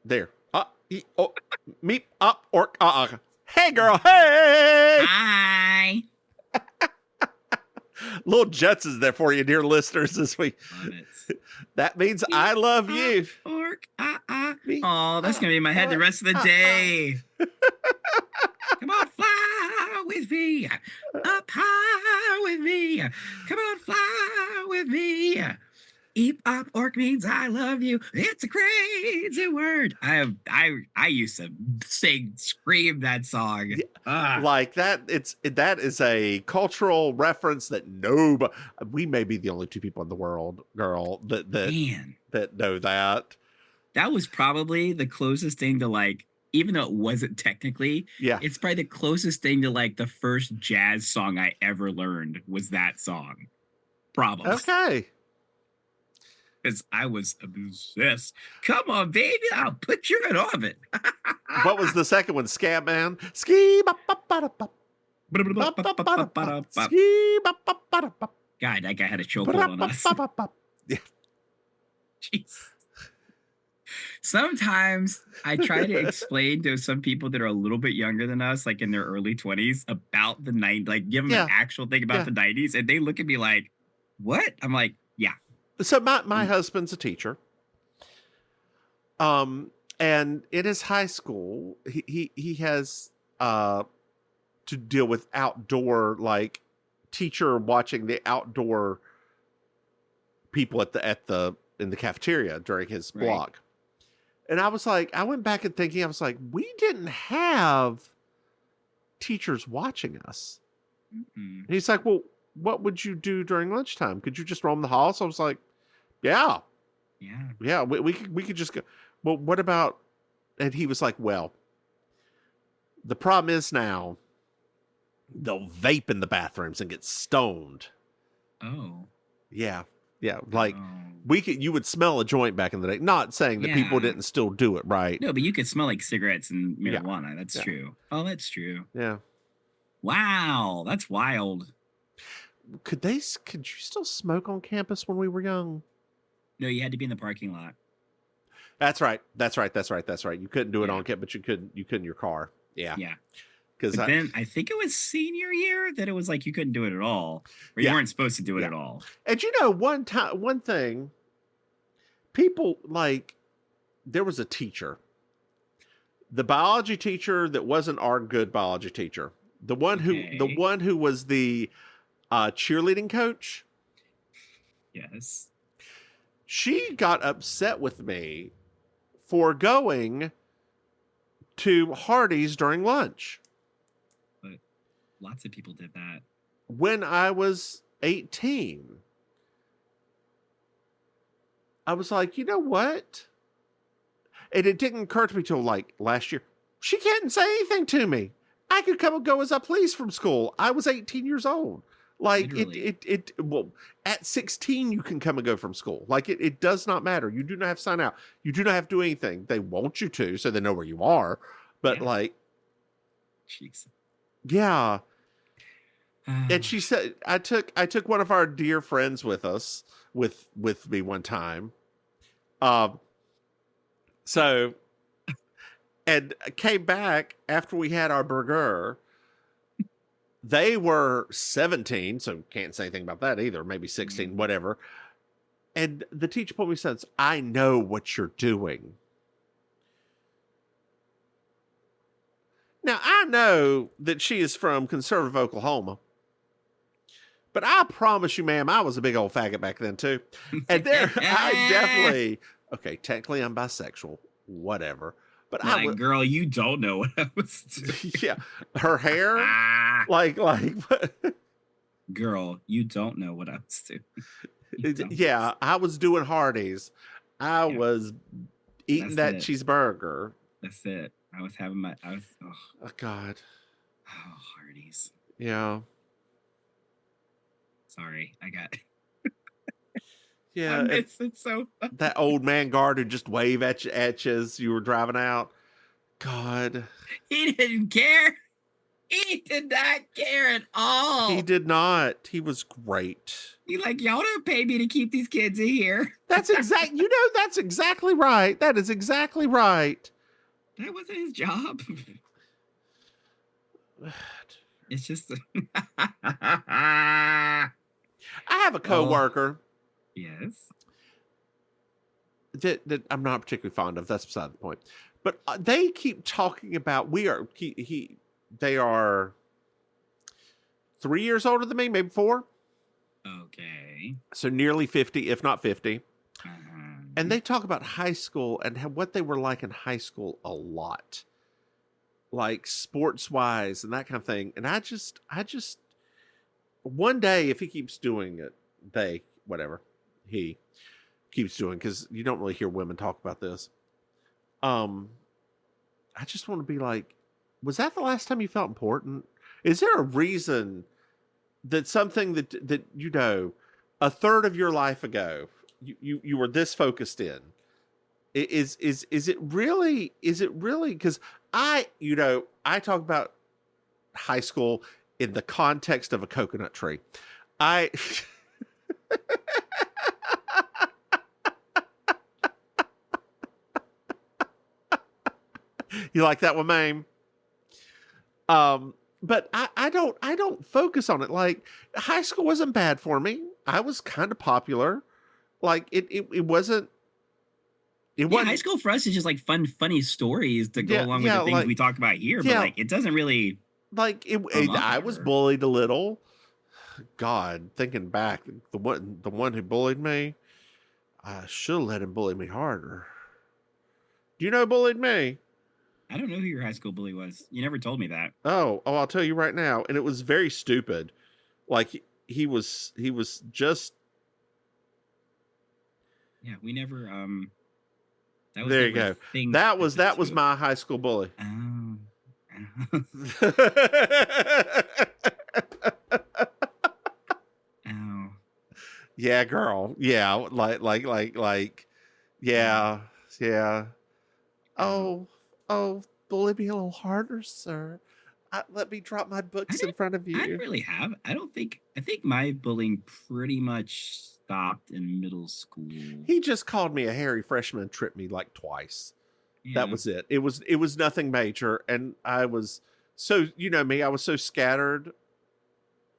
There. Meep up orc. Hey, girl. Hey. Hi. Little Jets is there for you, dear listeners, this week. Love it. That means I love you. Orc. Oh, that's gonna be in my head the rest of the day. Come on, fly with me. Up high with me. Come on, fly with me. Eep up orc means I love you. It's a crazy word. I used to scream that song. Like that, that is a cultural reference that we may be the only two people in the world, girl, that know that. That was probably the closest thing to, like, even though it wasn't technically, it's probably the closest thing to like the first jazz song I ever learned was that song. Probably. Okay. Because I was obsessed. Come on, baby, I'll put you in orbit. What was the second one? Scam Man? Ski ba ba ba ba God, that guy had a chokehold on us. Yeah. Jeez. Sometimes I try to explain to some people that are a little bit younger than us, like in their early 20s, about the 90s, like give them an actual thing about the 90s, and they look at me like, what? I'm like, yeah. So my husband's a teacher. And in his high school, he has to deal with outdoor, like teacher watching the outdoor people in the cafeteria during his block. And I was like, I went back and thinking, I was like, we didn't have teachers watching us. And he's like, well, what would you do during lunchtime? Could you just roam the halls? So I was like, yeah, we could just go. Well, what about, and he was like, well, the problem is now they'll vape in the bathrooms and get stoned. Oh. Yeah. Like you would smell a joint back in the day. Not saying that people didn't still do it, right? No, but you could smell like cigarettes and marijuana. That's true. Oh, that's true. Yeah. Wow, that's wild. Could you still smoke on campus when we were young? No, you had to be in the parking lot. That's right. You couldn't do it on campus, but you could in your car. Yeah. Yeah. Because then I think it was senior year that it was like you couldn't do it at all, or you weren't supposed to do it at all. And one thing, people like, there was a teacher, the biology teacher that wasn't our good biology teacher, the one who was the cheerleading coach. Yes. She got upset with me for going to Hardee's during lunch. But lots of people did that. When I was 18, I was like, you know what? And it didn't occur to me till like last year. She can't say anything to me. I could come and go as I please from school. I was 18 years old. Like well, at 16, you can come and go from school. Like it does not matter. You do not have to sign out. You do not have to do anything. They want you to, so they know where you are. But like, jeez. Yeah. And she said, I took one of our dear friends with us with me one time. So, and came back after we had our burger. They were 17, so can't say anything about that either. Maybe 16, whatever. And the teacher pulled me and says, I know what you're doing. Now, I know that she is from conservative Oklahoma. But I promise you, ma'am, I was a big old faggot back then, too. And I definitely, okay, technically I'm bisexual, whatever. But girl, you don't know what I was doing. Yeah, her hair, like. Girl, you don't know what I was doing. Yeah, I was doing Hardee's. I was eating that cheeseburger. That's it. I was having oh God. Oh, Hardee's. Yeah. Sorry, I got. Yeah, I miss it so much. That old man guard who just wave at you as you were driving out. God, he didn't care. He did not care at all. He did not. He was great. He like, y'all don't pay me to keep these kids in here. That's exactly right. That is exactly right. That wasn't his job. It's just. I have a coworker. Yes. That I'm not particularly fond of. That's beside the point. But they keep talking about they are 3 years older than me, maybe 4. Okay. So nearly 50, if not 50. Uh-huh. And they talk about high school and what they were like in high school a lot. Like sports wise and that kind of thing. And I just one day, if he keeps doing it, he keeps doing, because you don't really hear women talk about this. I just want to be like, was that the last time you felt important? Is there a reason that something that you know, a third of your life ago, you were this focused in? Is it really? Because I talk about high school in the context of a coconut tree. You like that one, Maim? But I don't focus on it. Like, high school wasn't bad for me. I was kind of popular. Like it wasn't. High school for us is just like funny stories to go along with the things we talk about here. But like, it doesn't really. Like I was bullied a little. God, thinking back, the one who bullied me, I should have let him bully me harder. Do you know who bullied me? I don't know who your high school bully was. You never told me that. Oh, I'll tell you right now. And it was very stupid. Like he was just. Yeah, we never. That was there you go. That was my high school bully. Oh. Oh. Yeah, girl. Yeah, like. Yeah. Oh, bully me a little harder, sir. Let me drop my books in front of you. I really have. I think my bullying pretty much stopped in middle school. He just called me a hairy freshman and tripped me like twice. Yeah. That was it. It was nothing major. And I was so, you know me, I was so scattered.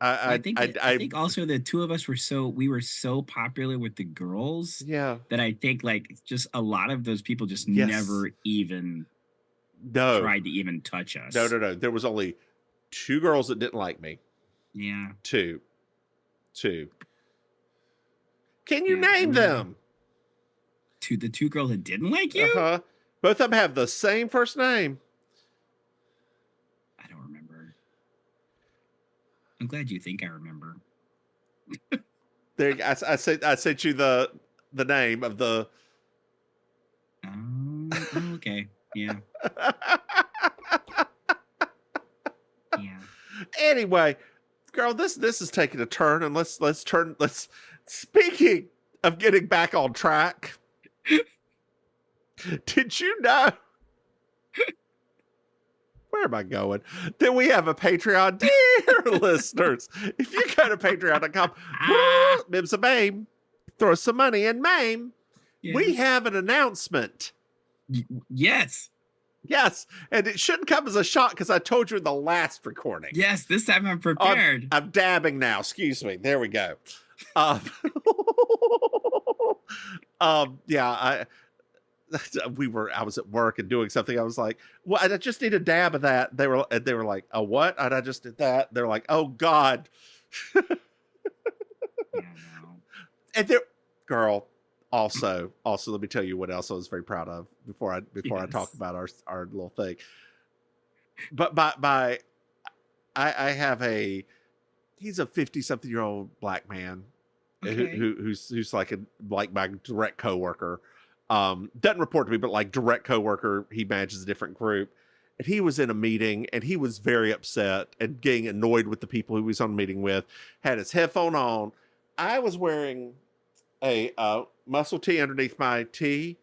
I think also the two of us were so popular with the girls. Yeah. That I think like just a lot of those people just never even tried to even touch us. No. There was only 2 girls that didn't like me. Yeah. 2. Can you name them? The 2 girls that didn't like you? Uh-huh. Both of them have the same first name. I don't remember. I'm glad you think I remember. There, I sent you the name of the. Okay. Yeah. Yeah. Anyway, girl, this is taking a turn, and let's speaking of getting back on track. Did you know? Where am I going? That we have a Patreon, dear listeners. If you go to patreon.com, Mims and Maim, throw some money in Maim. Yes. We have an announcement. Yes. And it shouldn't come as a shock because I told you in the last recording. Yes, this time I'm prepared. I'm dabbing now. Excuse me. There we go. Yeah, I was at work and doing something. I was like, well, I just need a dab of that. They were like, a what? And I just did that. They're like, oh God. Yeah, no. And there, girl, also, let me tell you what else I was very proud of before I talk about our little thing. But I have he's a 50-something-year-old black man. Okay. Who's like my direct coworker. Doesn't report to me, but like direct coworker. He manages a different group, and he was in a meeting, and he was very upset and getting annoyed with the people he was on a meeting with. Had his headphone on. I was wearing a muscle tee underneath my tee,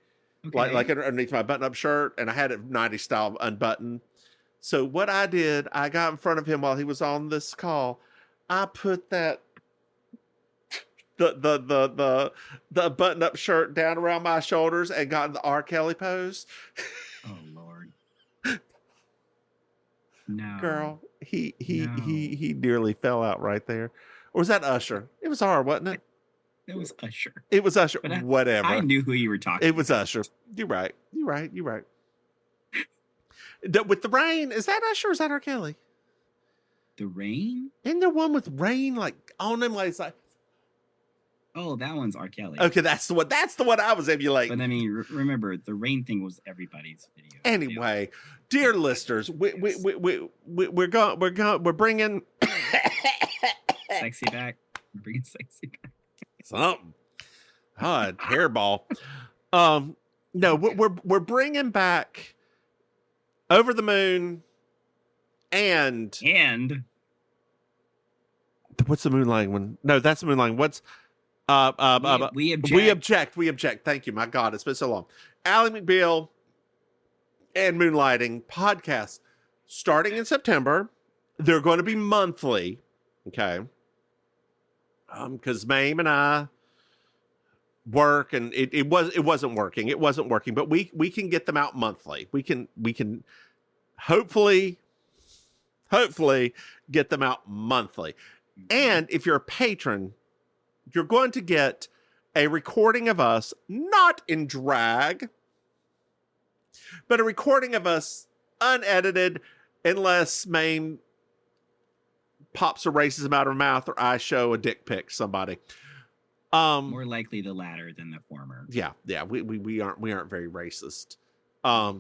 like underneath my button-up shirt, and I had a 90s style unbuttoned. So what I did, I got in front of him while he was on this call. I put that the button up shirt down around my shoulders and got in the R. Kelly pose. Oh Lord. No. Girl, he nearly fell out right there. Or was that Usher? It was R, wasn't it? It was Usher. It was Usher. Whatever. I knew who you were talking It was about. Usher. You're right. With the rain, is that Usher or is that R. Kelly? The Rain? Isn't there one with rain like on him? Like it's like, oh, that one's R. Kelly. okay, that's the one. That's the one I was emulating. But I mean, remember, the Rain thing was everybody's video. Anyway, dear listeners, we're bringing Sexy back. We're bringing sexy back. something. Hairball. No, we're bringing back Over the Moon and what's the Moonlighting one? No, that's the Moonlighting. What's we object. We object. Thank you. My God, it's been so long. Ally McBeal and Moonlighting podcast starting in September. They're going to be monthly. Okay. Because Maim and I work and it wasn't working. It wasn't working, but we can get them out monthly. We can hopefully get them out monthly. And if you're a patron, you're going to get a recording of us, not in drag, but a recording of us unedited, unless Maim pops a racism out of her mouth or I show a dick pic to somebody. More likely the latter than the former. Yeah. We aren't very racist. I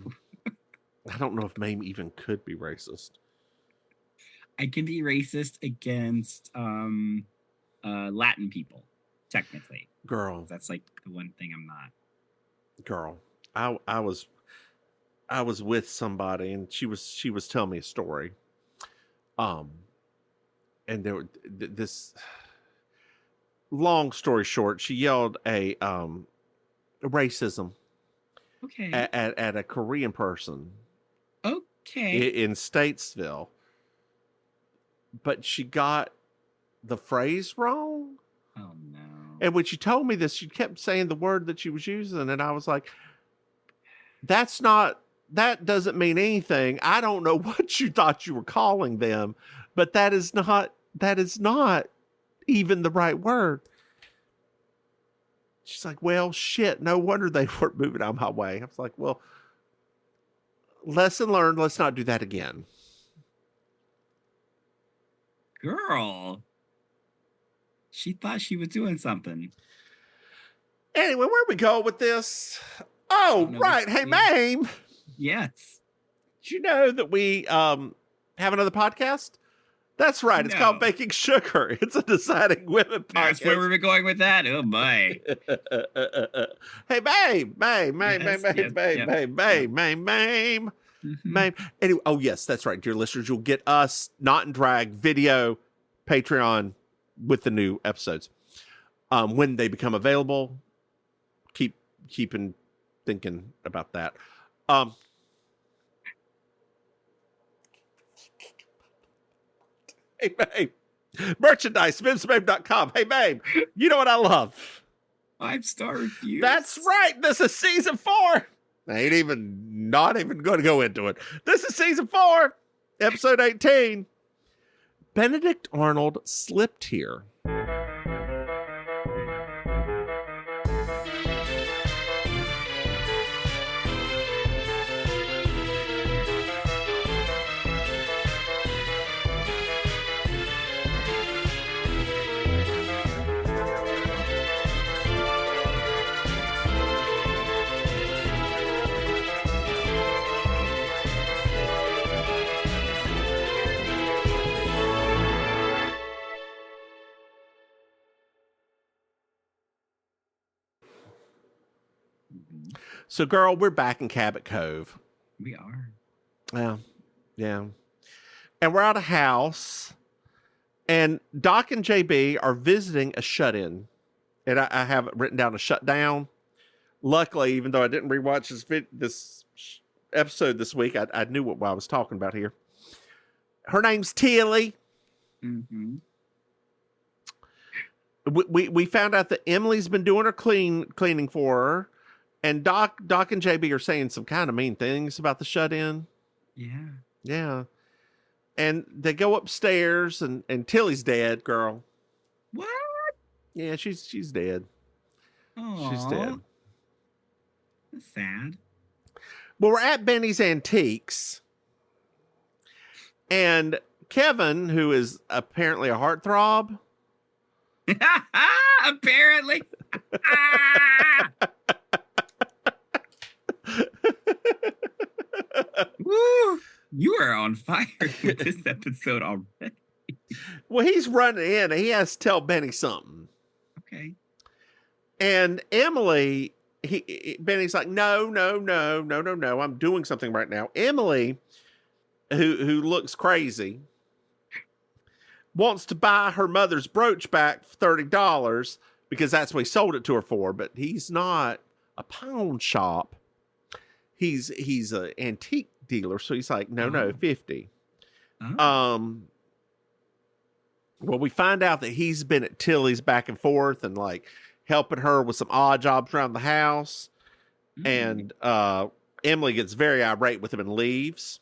don't know if Maim even could be racist. I can be racist against Latin people, technically. Girl, that's like the one thing I'm not. Girl, I was with somebody and she was telling me a story. And there this long story short, she yelled a racism at a Korean person. Okay. In Statesville. But she got the phrase wrong. Oh no. And when she told me this, she kept saying the word that she was using. And I was like, that doesn't mean anything. I don't know what you thought you were calling them, but that is not even the right word. She's like, well, shit, no wonder they weren't moving out my way. I was like, well, lesson learned. Let's not do that again. Girl. She thought she was doing something. Anyway, where we go with this? Oh, right. Hey, Maim. Yes. Did you know that we have another podcast? That's right. It's called Baking Sugar. It's a Deciding Women podcast. That's where we're going with that. Oh, my. Hey, Maim. Anyway, oh, yes, that's right. Dear listeners, you'll get us, not in drag, video, Patreon with the new episodes. When they become available, keeping thinking about that. Hey, Maim. Merchandise, MimsMaim.com. Hey, Maim, you know what I love? 5-star reviews. That's right. This is season 4. I not even going to go into it. This is season 4, episode 18. Benedict Arnold slipped here. So, girl, we're back in Cabot Cove. We are. Yeah. And we're at a house, and Doc and JB are visiting a shut-in. And I have it written down a shutdown. Luckily, even though I didn't rewatch this episode this week. I knew what I was talking about here. Her name's Tilly. Mm-hmm. We found out that Emily's been doing her cleaning for her, and Doc and JB are saying some kind of mean things about the shut-in. Yeah. And they go upstairs, and Tilly's dead, girl. What? Yeah, she's dead. Aww. She's dead. That's sad. Well, we're at Benny's Antiques, and Kevin, who is apparently a heartthrob. Apparently. Woo! You are on fire with this episode already. Well, he's running in, and he has to tell Benny something. Okay. And Emily, Benny's like, no, I'm doing something right now. Emily, who looks crazy, wants to buy her mother's brooch back for $30 because that's what he sold it to her for. But he's not a pawn shop. He's an antique dealer. So he's like, no, 50. Oh. Well, we find out that he's been at Tilly's back and forth and like helping her with some odd jobs around the house. And Emily gets very irate with him and leaves.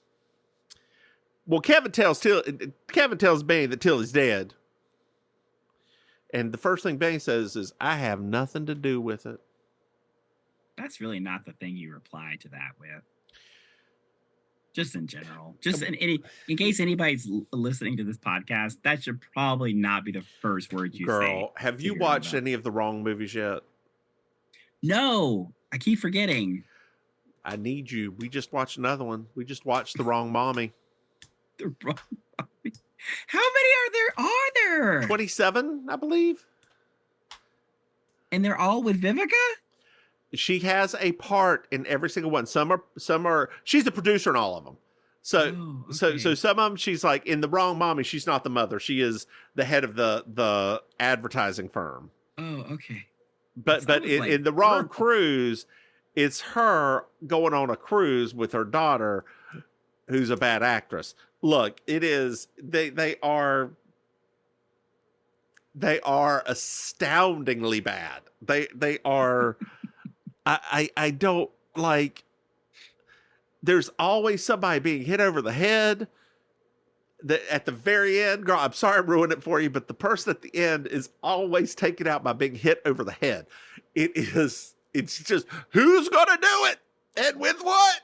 Well, Kevin tells Benny that Tilly's dead. And the first thing Benny says is, I have nothing to do with it. That's really not the thing you reply to that with. Just in general. Just in case anybody's listening to this podcast, that should probably not be the first word you say. Girl, have you watched any of the Wrong movies yet? No, I keep forgetting. I need you. We just watched another one. We just watched The Wrong Mommy. The Wrong Mommy. How many are there? 27, I believe. And they're all with Vivica? She has a part in every single one. Some are. She's the producer in all of them. So, so some of them, she's like in The Wrong Mommy. She's not the mother. She is the head of the advertising firm. Oh, okay. But in The Wrong Cruise, it's her going on a cruise with her daughter, who's a bad actress. Look, it is. They are astoundingly bad. They are. I don't like. There's always somebody being hit over the head. At the very end, girl, I'm sorry I'm ruining it for you, but the person at the end is always taken out by being hit over the head. It's just, who's gonna do it? And with what?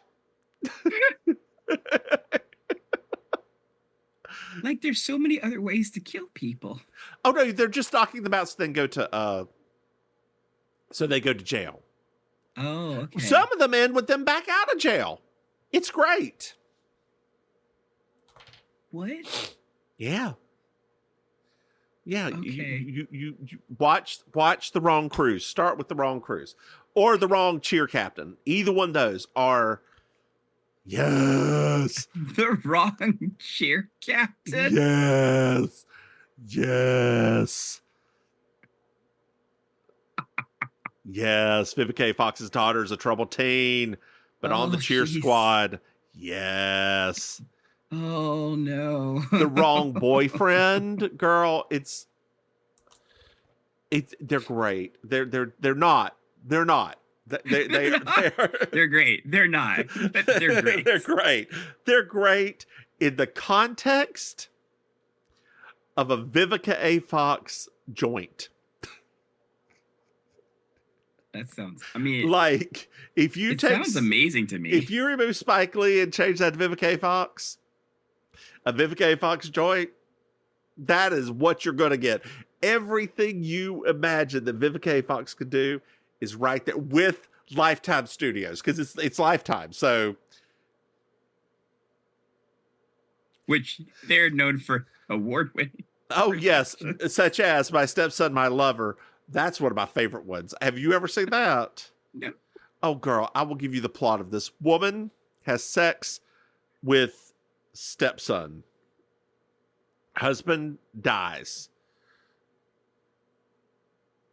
Like, there's so many other ways to kill people. Oh no, they're just knocking them out so they go to jail. Oh, okay. Some of them end with them back out of jail. It's great. What? Yeah. Yeah. Okay. You watch The Wrong Cruise. Start with The Wrong Cruise. Or The Wrong Cheer Captain. Either one of those are yes. The Wrong Cheer Captain? Yes. Yes. Yes. Vivica A. Fox's daughter is a troubled teen, but on the cheer squad. Yes. Oh no. The Wrong Boyfriend, girl. They're great. They're not. They are. They're great. They're not. They're great. They're great. They're great in the context of a Vivica A. Fox joint. That sounds, I mean, like if you sounds amazing to me. If you remove Spike Lee and change that to Vivica A. Fox, a Vivica A. Fox joint, that is what you're going to get. Everything you imagine that Vivica A. Fox could do is right there with Lifetime Studios, because it's Lifetime. So, which they're known for award-winning. Oh yes, such as My Stepson, My Lover. That's one of my favorite ones. Have you ever seen that? No. Oh, girl, I will give you the plot of this. Woman has sex with stepson. Husband dies.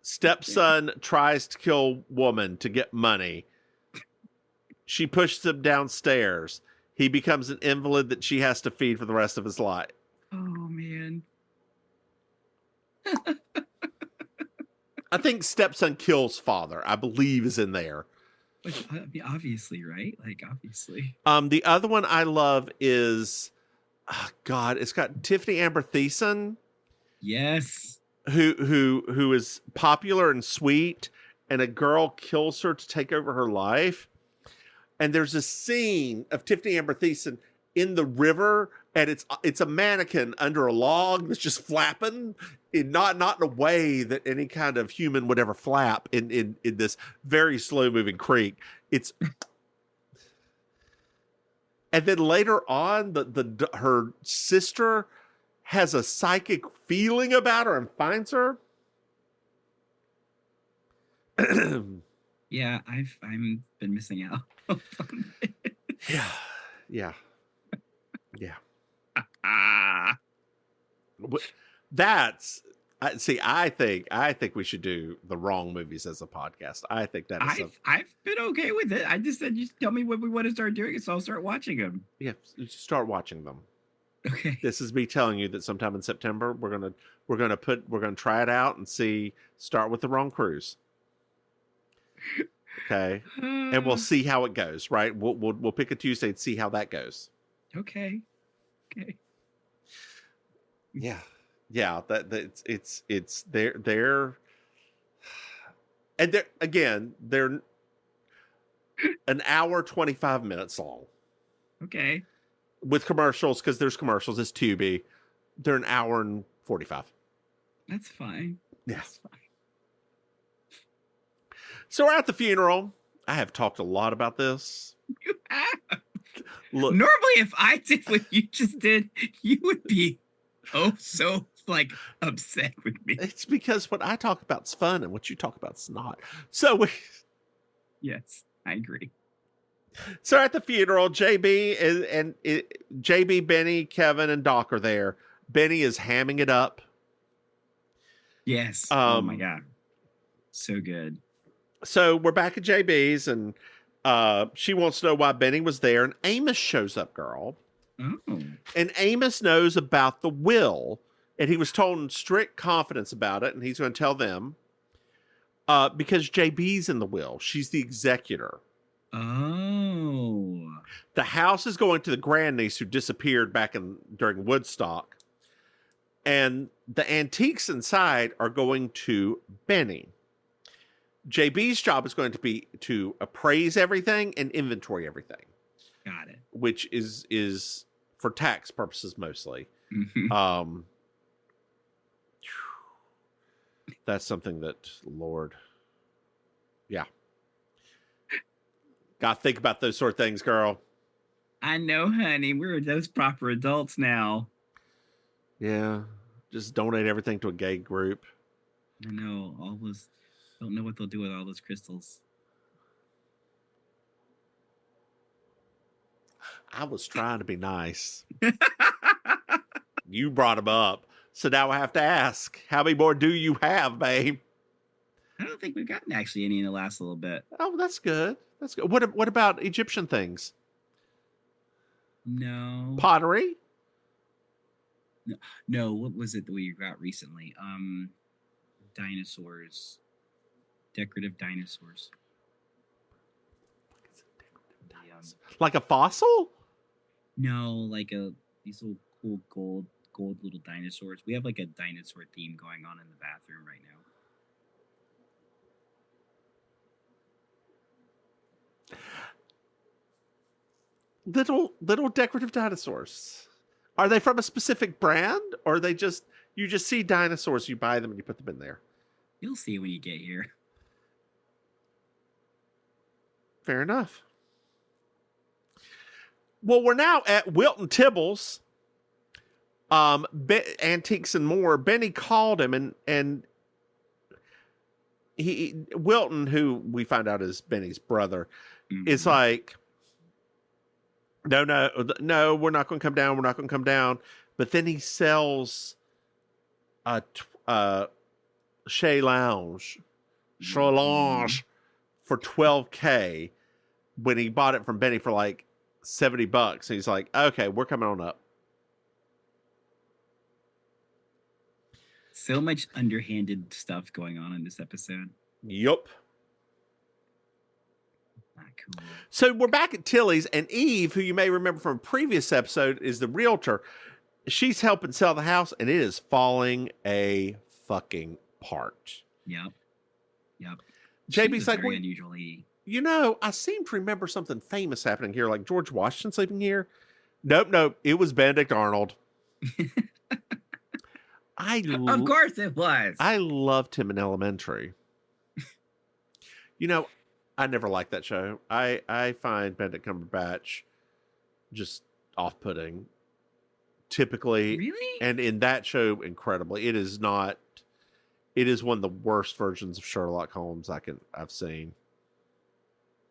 Stepson tries to kill woman to get money. She pushes him downstairs. He becomes an invalid that she has to feed for the rest of his life. Oh, man. I think stepson kills father, I believe, is in there. Which, I mean, obviously, right? Like, obviously. The other one I love is, God, it's got Tiffany Amber Thiessen. Yes. Who is popular and sweet, and a girl kills her to take over her life. And there's a scene of Tiffany Amber Thiessen in the river, and it's a mannequin under a log that's just flapping, not in a way that any kind of human would ever flap in this very slow moving creek. It's and then later on, her sister has a psychic feeling about her and finds her. Yeah, I've been missing out. Yeah. I think we should do the wrong movies as a podcast. I think that is I've been okay with it. I just said, just tell me what we want to start doing, so I'll start watching them. Yeah, start watching them. Okay. This is me telling you that sometime in September we're gonna try it out and see. Start with the wrong cruise. Okay, and we'll see how it goes. Right? We'll pick a Tuesday and see how that goes. Okay. Yeah. It's they're and they're an hour 25 minutes long. Okay. With commercials, because there's commercials. It's Tubi. They're an hour and 45. That's fine. Yeah. That's fine. So we're at the funeral. I have talked a lot about this. You have. Look, normally, if I did what you just did, you would be so like upset with me. It's because what I talk about is fun and what you talk about is not. So yes, I agree. So at the funeral, JB, Benny, Kevin, and Doc are there. Benny is hamming it up. Yes. Oh my God. So good. So we're back at JB's, and she wants to know why Benny was there, and Amos shows up, girl. Oh. And Amos knows about the will, and he was told in strict confidence about it, and he's going to tell them because JB's in the will. She's the executor. Oh. The house is going to the grandniece who disappeared back during Woodstock. And the antiques inside are going to Benny. JB's job is going to be to appraise everything and inventory everything. Got it. Which is for tax purposes mostly. Mm-hmm. That's something that, Lord. Yeah. Got to think about those sort of things, girl. I know, honey. We're those proper adults now. Yeah. Just donate everything to a gay group. I know. Don't know what they'll do with all those crystals. I was trying to be nice. You brought them up. So now I have to ask, how many more do you have, babe? I don't think we've gotten actually any in the last little bit. Oh, that's good. That's good. What about Egyptian things? No. Pottery? No. What was it that we got recently? Dinosaurs. Decorative dinosaurs. Like a fossil? No, like these little cool gold little dinosaurs. We have like a dinosaur theme going on in the bathroom right now. Little decorative dinosaurs. Are they from a specific brand, or are they just you just see dinosaurs, you buy them and you put them in there? You'll see when you get here. Fair enough. Well, we're now at Wilton Tibble's Antiques and More. Benny called him, and Wilton, who we find out is Benny's brother, is like, no, we're not going to come down. We're not going to come down. But then he sells Chez Lounge for $12K. when he bought it from Benny for like $70, he's like, okay, we're coming on up. So much underhanded stuff going on in this episode. Yup. Not cool. So we're back at Tilly's, and Eve, who you may remember from a previous episode, is the realtor. She's helping sell the house, and it is falling a fucking part. Yep. JB's like, very unusually. You know, I seem to remember something famous happening here, like George Washington sleeping here. Nope. It was Benedict Arnold. Of course it was. I loved him in Elementary. You know, I never liked that show. I find Benedict Cumberbatch just off-putting. Typically. Really? And in that show, incredibly. It is one of the worst versions of Sherlock Holmes I've seen.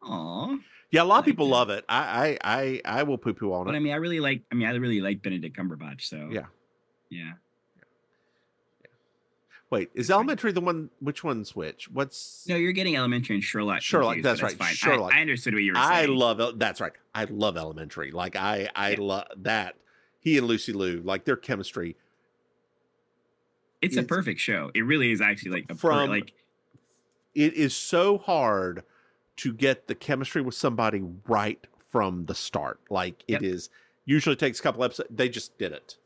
Aw. Yeah, a lot of people love it. I will poo-poo on it. But I really like Benedict Cumberbatch, so yeah. Wait, is Elementary the one? Which one's which? No, you're getting Elementary and Sherlock. Sherlock, confused, that's right. Fine. Sherlock. I understood what you were saying. That's right. I love Elementary. Like I love that. He and Lucy Liu, like their chemistry. It's a perfect show. It really is actually it is so hard to get the chemistry with somebody right from the start. Like it is usually takes a couple episodes. They just did it.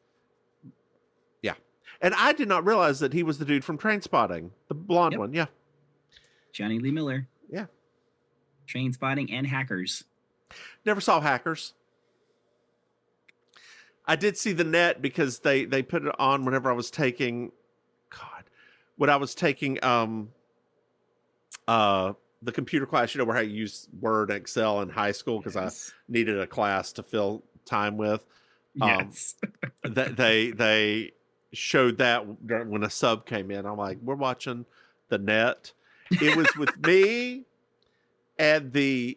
Yeah. And I did not realize that he was the dude from Trainspotting, the blonde one. Yeah. Johnny Lee Miller. Yeah. Trainspotting and Hackers. Never saw Hackers. I did see The Net because they put it on whenever I was taking the computer class, where I use Word and Excel in high school because I needed a class to fill time with. Yes. They showed that when a sub came in. I'm like, we're watching The Net. It was with me and the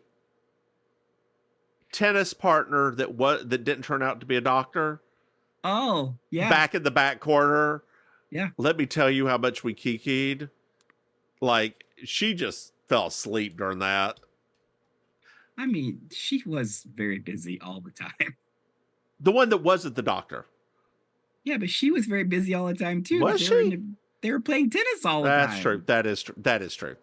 tennis partner that didn't turn out to be a doctor. Oh, yeah. Back in the back corner. Yeah. Let me tell you how much we kikied. Like, she just fell asleep during that. I mean, she was very busy all the time. The one that wasn't the doctor. Yeah, but she was very busy all the time too. Was she? They were playing tennis all the time. That's true. That is true.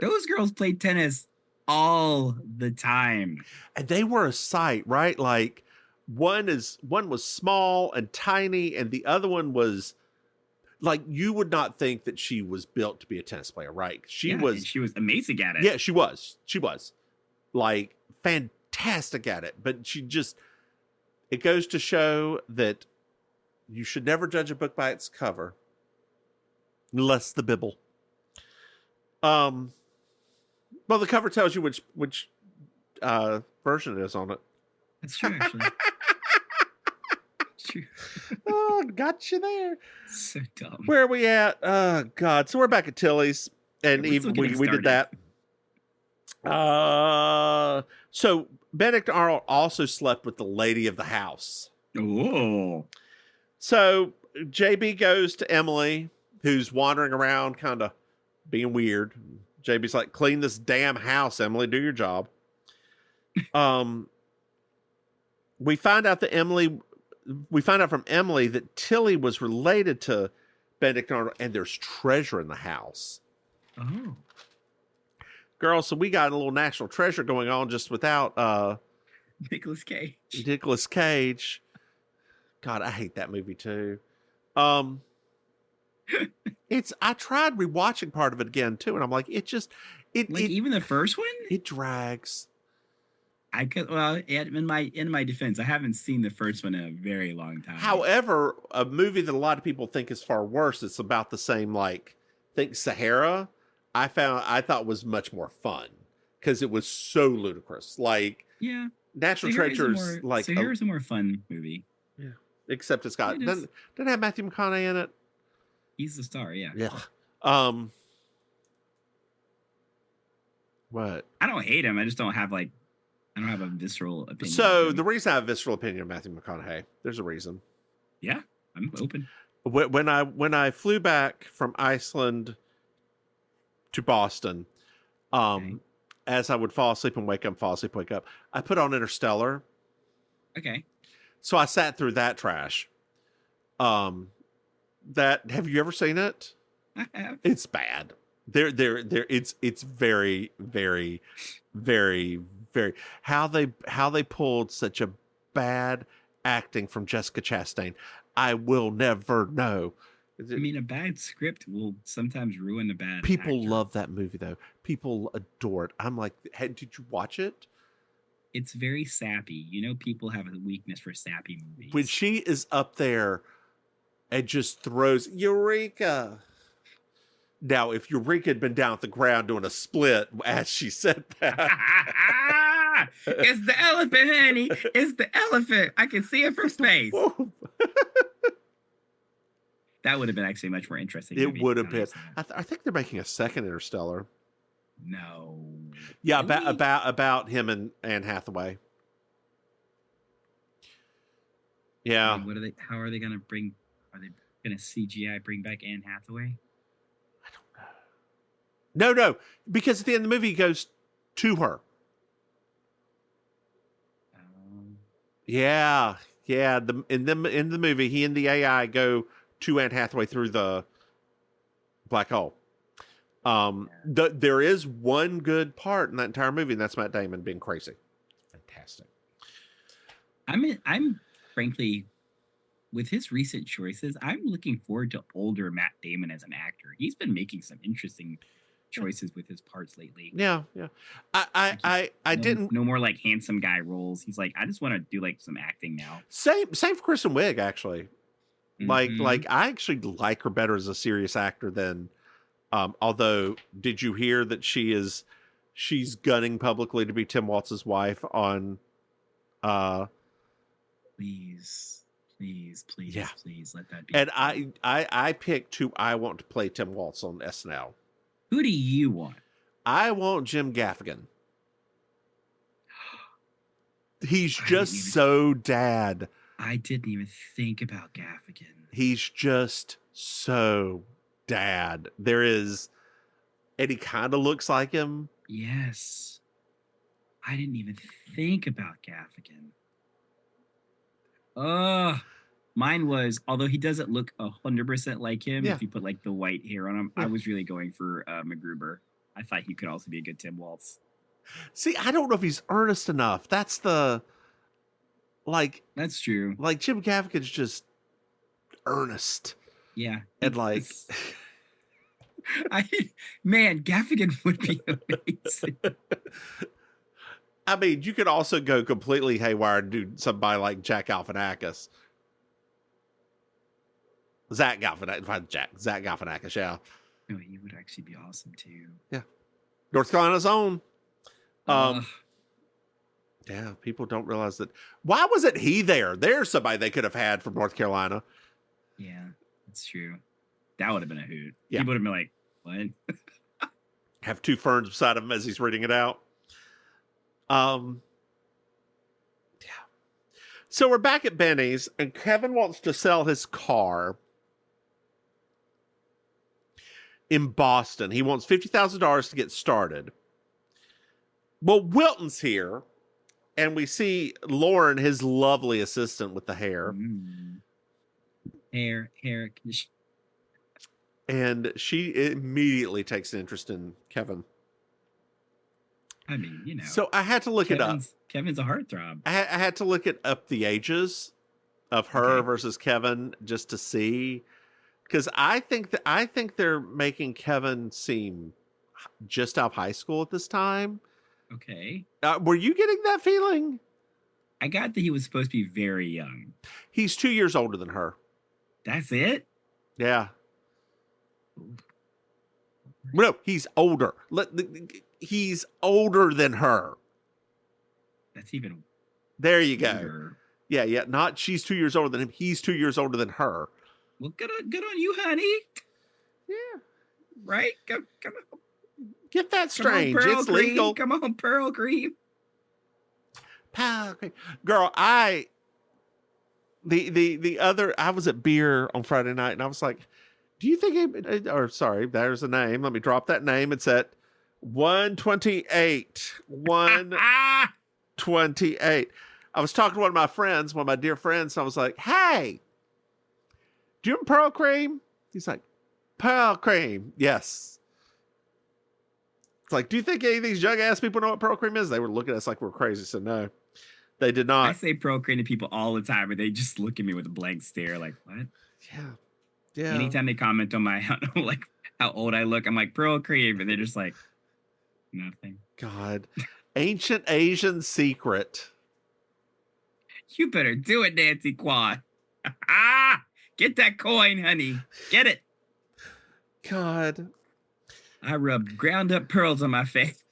Those girls played tennis all the time. And they were a sight, right? Like one was small and tiny, and the other one was like, you would not think that she was built to be a tennis player, right? She was amazing at it. Yeah, she was like fantastic at it. But it goes to show that you should never judge a book by its cover, unless the Bible. Well, the cover tells you which version it is on it. That's true, actually. True. Oh, got you there. So dumb. Where are we at? Oh, God. So we're back at Tilly's, and even we did that. So Benedict Arnold also slept with the lady of the house. Oh. So JB goes to Emily, who's wandering around, kind of being weird. JB's like, clean this damn house, Emily. Do your job. We find out from Emily that Tilly was related to Benedict Arnold, and there's treasure in the house. Oh. Girl, so we got a little national treasure going on just without Nicolas Cage. Nicolas Cage. God, I hate that movie too. I tried rewatching part of it again too, and I'm like, even the first one? It drags. In my defense, I haven't seen the first one in a very long time. However, a movie that a lot of people think is far worse, it's about the same, think Sahara, I thought was much more fun because it was so ludicrous. Like, yeah, National Treasures, Sahara's a more fun movie. Yeah, except it's got doesn't have Matthew McConaughey in it. He's the star, yeah. Yeah. What? I don't hate him. I just don't have I don't have a visceral opinion. So the reason I have a visceral opinion of Matthew McConaughey, there's a reason. Yeah, I'm open. When I flew back from Iceland to Boston, as I would fall asleep and wake up, fall asleep, wake up, I put on Interstellar. Okay. So I sat through that trash. That have you ever seen it? I have. It's bad. It's very, very, very, very how they pulled such a bad acting from Jessica Chastain. I will never know. I mean, a bad script will sometimes ruin a bad People actor. love that movie though. People adore it. I'm like, hey, did you watch it? It's very sappy. You know, people have a weakness for sappy movies. When she is up there and just throws Eureka. Now, if Eureka had been down at the ground doing a split as she said that. It's the elephant, honey. It's the elephant. I can see it from space. That would have been actually much more interesting. It would have been. I think they're making a second Interstellar. No. Yeah, Really? about him and Anne Hathaway. Yeah. I mean, how are they going to bring? Are they going to CGI bring back Anne Hathaway? I don't know. No, because at the end of the movie, he goes to her. Yeah. In the movie, he and the AI go to Anne Hathaway through the black hole. There is one good part in that entire movie, and that's Matt Damon being crazy. Fantastic. I'm frankly, with his recent choices, I'm looking forward to older Matt Damon as an actor. He's been making some interesting choices with his parts lately. Yeah. I didn't. No more like handsome guy roles. He's like, I just want to do like some acting now. Same for Kristen Wiig, actually. Mm-hmm. Like I actually like her better as a serious actor than. Although, did you hear that she's gunning publicly to be Tim Waltz's wife on? Please, yeah. please let that be. And I picked who I want to play Tim Waltz on SNL. Who do you want? I want Jim Gaffigan. He's just so dad. I didn't even think about Gaffigan. He's just so dad. And he kind of looks like him. Yes. I didn't even think about Gaffigan. Mine was, although he doesn't look 100% like him, if you put like the white hair on him, I was really going for MacGruber. I thought he could also be a good Tim Waltz. See, I don't know if he's earnest enough. That's the that's true. Like Jim Gaffigan's just earnest. Yeah. And like Gaffigan would be amazing. I mean, you could also go completely haywire and do somebody like Jack Galifianakis. Zach Galifianakis, yeah. No, he would actually be awesome too. Yeah. North Carolina's own. Yeah, people don't realize that. Why wasn't he there? There's somebody they could have had from North Carolina. Yeah, that's true. That would have been a hoot. Yeah. He would have been like, what? Have two ferns beside him as he's reading it out. Yeah. So we're back at Benny's, and Kevin wants to sell his car in Boston. He wants $50,000 to get started. Well, Wilton's here, and we see Lauren, his lovely assistant with the hair. Hair. And she immediately takes an interest in Kevin. I mean, you know. So I had to look it up. Kevin's a heartthrob. I had to look up the ages of her versus Kevin just to see, because I think they're making Kevin seem just out of high school at this time. Okay. Were you getting that feeling? I got that he was supposed to be very young. He's 2 years older than her. That's it? Yeah. No, he's older. He's older than her. That's even. There you go. Older. Yeah. Not she's 2 years older than him. He's 2 years older than her. Well, good on you, honey. Yeah. Right? Come on. Get that strange. On, it's Cream. legal. Come on, Pearl Cream. Girl, the other, I was at beer on Friday night and I was like, do you think there's a name. Let me drop that name. It's at 128. 128. I was talking to one of my friends, one of my dear friends, and I was like, hey, do you remember Pearl Cream? He's like, Pearl Cream. Yes. It's like, do you think any of these young ass people know what Pearl Cream is? They were looking at us like we're crazy. So no, they did not. I say Pearl Cream to people all the time, and they just look at me with a blank stare, like, what? Yeah. Yeah. Anytime they comment on my, like, how old I look, I'm like, Pearl Cream, and they're just like, nothing. God. Ancient Asian secret. You better do it, Nancy Quan. Get that coin, honey. Get it. God. I rubbed ground up pearls on my face.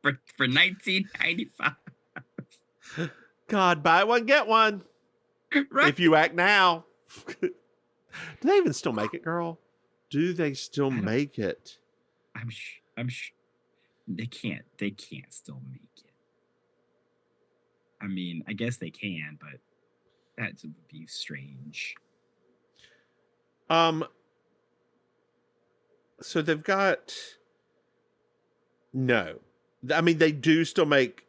for 1995. God, buy one, get one. Right. If you act now. Do they even still make it, girl? Do they still make it? I'm sure they can't still make it. I mean, I guess they can, but that would be strange. So they've got no. I mean, they do still make.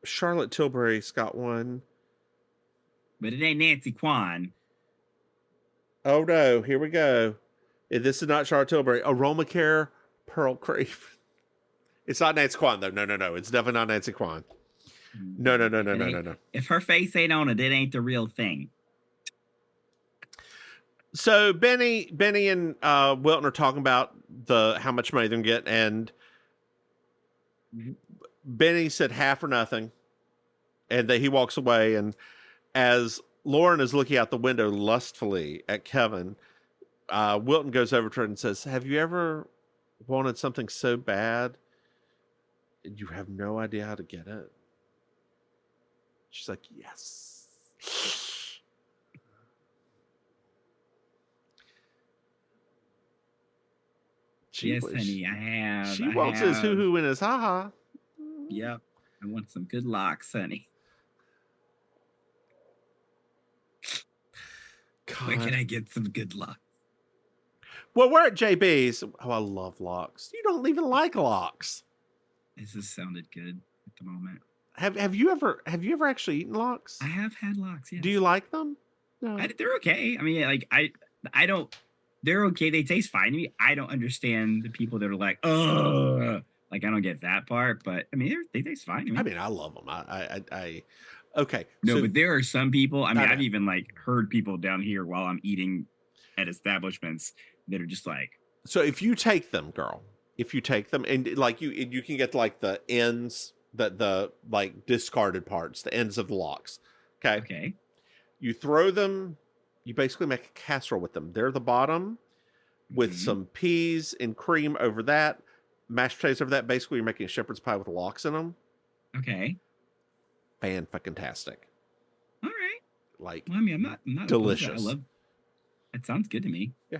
Charlotte Tilbury's got one. But it ain't Nancy Quan. Oh no, here we go. This is not Charlotte Tilbury. Aromacare Pearl Cream. It's not Nancy Quan, though. No. It's definitely not Nancy Quan. No. If her face ain't on it, it ain't the real thing. So Benny and Wilton are talking about how much money they're going to get, and Benny said half or nothing, and he walks away, and as Lauren is looking out the window lustfully at Kevin, Wilton goes over to her and says, have you ever wanted something so bad and you have no idea how to get it? She's like, yes. Yes, honey, I have. She wants his hoo-hoo and his ha-ha. Yep. I want some good locks, honey. God. Where can I get some good locks? Well, we're at JB's. Oh, I love locks. You don't even like locks. This has sounded good at the moment. Have you ever actually eaten locks? I have had locks, yes. Do you like them? No. They're okay. I mean, like, I don't, they're okay. They taste fine to me. I don't understand the people that are like, oh, like, I don't get that part, but I mean, they taste fine to me. I mean, I love them. I okay. No, but there are some people, I mean, Okay. I've even like heard people down here while I'm eating at establishments that are just like. So if you take them, girl, and like you can get like the ends, the like discarded parts, the ends of the locks. Okay. You throw them, you basically make a casserole with them. They're the bottom with some peas and cream over that, mashed potatoes over that. Basically, you're making a shepherd's pie with locks in them. Okay. Fan-fucking-tastic. All right. Like, well, I mean, I'm not delicious. I love it. Sounds good to me. Yeah.